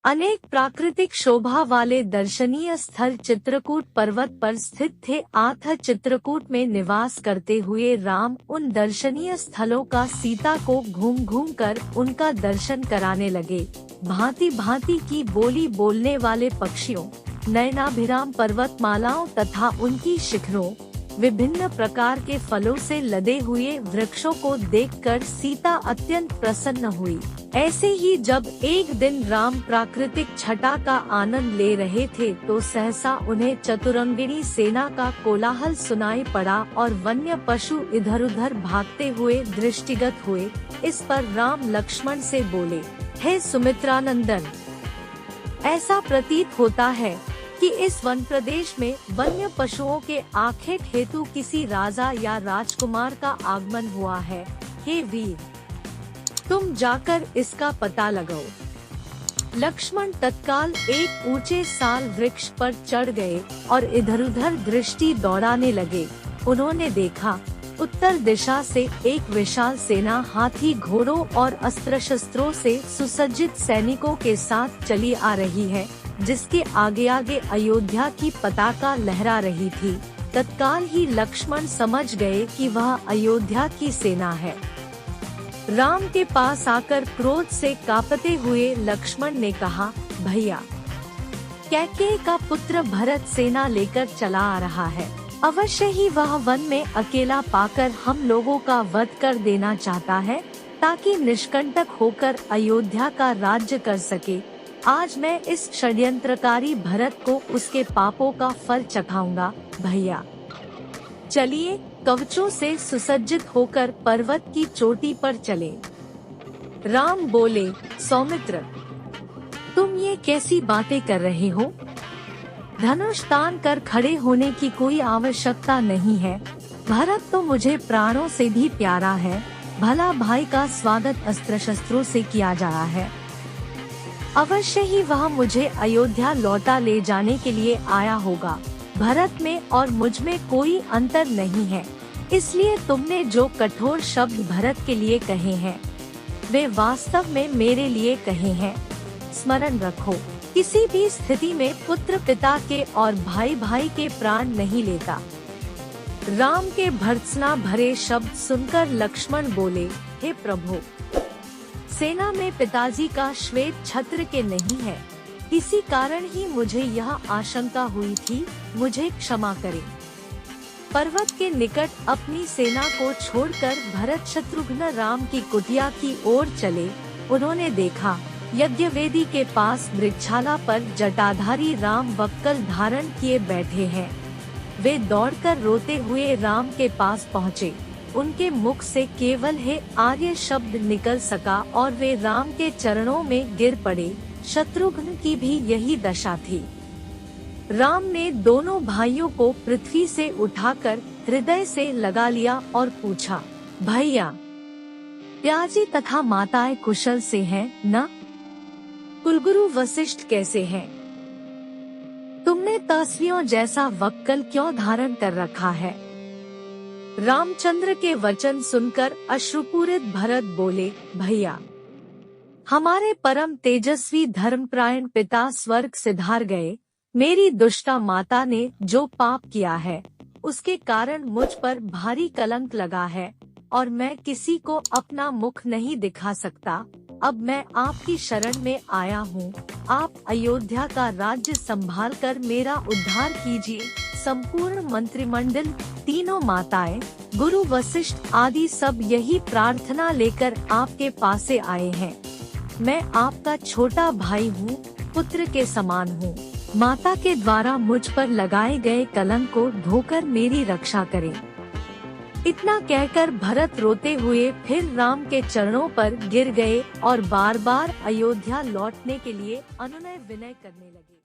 अनेक प्राकृतिक शोभा वाले दर्शनीय स्थल चित्रकूट पर्वत पर स्थित थे। अतः चित्रकूट में निवास करते हुए राम उन दर्शनीय स्थलों का सीता को घूम घूम कर उनका दर्शन कराने लगे। भांति भांति की बोली बोलने वाले पक्षियों, नयनाभिराम पर्वतमालाओं तथा उनकी शिखरों, विभिन्न प्रकार के फलों से लदे हुए वृक्षों को देखकर सीता अत्यंत प्रसन्न हुई। ऐसे ही जब एक दिन राम प्राकृतिक छटा का आनंद ले रहे थे तो सहसा उन्हें चतुरंगिणी सेना का कोलाहल सुनाई पड़ा और वन्य पशु इधर उधर भागते हुए दृष्टिगत हुए। इस पर राम लक्ष्मण से बोले, हे सुमित्रानंदन, ऐसा प्रतीत होता है कि इस वन प्रदेश में वन्य पशुओं के आखेट हेतु किसी राजा या राजकुमार का आगमन हुआ है। हे वीर, तुम जाकर इसका पता लगाओ। लक्ष्मण तत्काल एक ऊंचे साल वृक्ष पर चढ़ गए और इधर उधर दृष्टि दौड़ाने लगे। उन्होंने देखा, उत्तर दिशा से एक विशाल सेना हाथी, घोड़ों और अस्त्र शस्त्रों से सुसज्जित सैनिकों के साथ चली आ रही है, जिसके आगे आगे अयोध्या की पताका लहरा रही थी। तत्काल ही लक्ष्मण समझ गए कि वह अयोध्या की सेना है। राम के पास आकर क्रोध से कांपते हुए लक्ष्मण ने कहा, भैया, कैकेयी का पुत्र भरत सेना लेकर चला आ रहा है। अवश्य ही वह वन में अकेला पाकर हम लोगों का वध कर देना चाहता है, ताकि निष्कंटक होकर अयोध्या का राज्य कर सके। आज मैं इस षड्यंत्रकारी भरत को उसके पापों का फल चखाऊंगा। भैया, चलिए कवचों से सुसज्जित होकर पर्वत की चोटी पर चले। राम बोले, सौमित्र, तुम ये कैसी बातें कर रहे हो? धनुष तान कर खड़े होने की कोई आवश्यकता नहीं है। भरत तो मुझे प्राणों से भी प्यारा है। भला भाई का स्वागत अस्त्र शस्त्रों से किया जा रहा है। अवश्य ही वह मुझे अयोध्या लौटा ले जाने के लिए आया होगा। भरत में और मुझ में कोई अंतर नहीं है। इसलिए तुमने जो कठोर शब्द भरत के लिए कहे हैं, वे वास्तव में मेरे लिए कहे हैं। स्मरण रखो, किसी भी स्थिति में पुत्र पिता के और भाई भाई के प्राण नहीं लेता। राम के भर्त्सना भरे शब्द सुनकर लक्ष्मण बोले, हे प्रभु, सेना में पिताजी का श्वेत छत्र के नहीं है। इसी कारण ही मुझे यह आशंका हुई थी। मुझे क्षमा करें। पर्वत के निकट अपनी सेना को छोड़कर भरत शत्रुघ्न राम की कुटिया की ओर चले। उन्होंने देखा, यज्ञवेदी के पास वृक्षाला पर जटाधारी राम वक्कल धारण किए बैठे हैं। वे दौड़कर रोते हुए राम के पास पहुँचे। उनके मुख से केवल हे आर्य शब्द निकल सका और वे राम के चरणों में गिर पड़े। शत्रुघ्न की भी यही दशा थी। राम ने दोनों भाइयों को पृथ्वी से उठाकर हृदय से लगा लिया और पूछा, भैया, पिताजी तथा माताएं कुशल से हैं न? कुलगुरु वशिष्ठ कैसे हैं? तुमने तस्वीरों जैसा वक्कल क्यों धारण कर रखा है? रामचंद्र के वचन सुनकर अश्रुपूरित भरत बोले, भैया, हमारे परम तेजस्वी धर्मपरायण पिता स्वर्ग सिधार गए। मेरी दुष्टा माता ने जो पाप किया है, उसके कारण मुझ पर भारी कलंक लगा है और मैं किसी को अपना मुख नहीं दिखा सकता। अब मैं आपकी शरण में आया हूँ। आप अयोध्या का राज्य संभालकर मेरा उद्धार कीजिए। संपूर्ण मंत्रिमंडल, तीनों माताएं, गुरु वशिष्ठ आदि सब यही प्रार्थना लेकर आपके पास से आए हैं। मैं आपका छोटा भाई हूँ, पुत्र के समान हूँ। माता के द्वारा मुझ पर लगाए गए कलंक को धोकर मेरी रक्षा करें। इतना कहकर भरत रोते हुए फिर राम के चरणों पर गिर गए और बार बार अयोध्या लौटने के लिए अनुनय विनय करने लगे।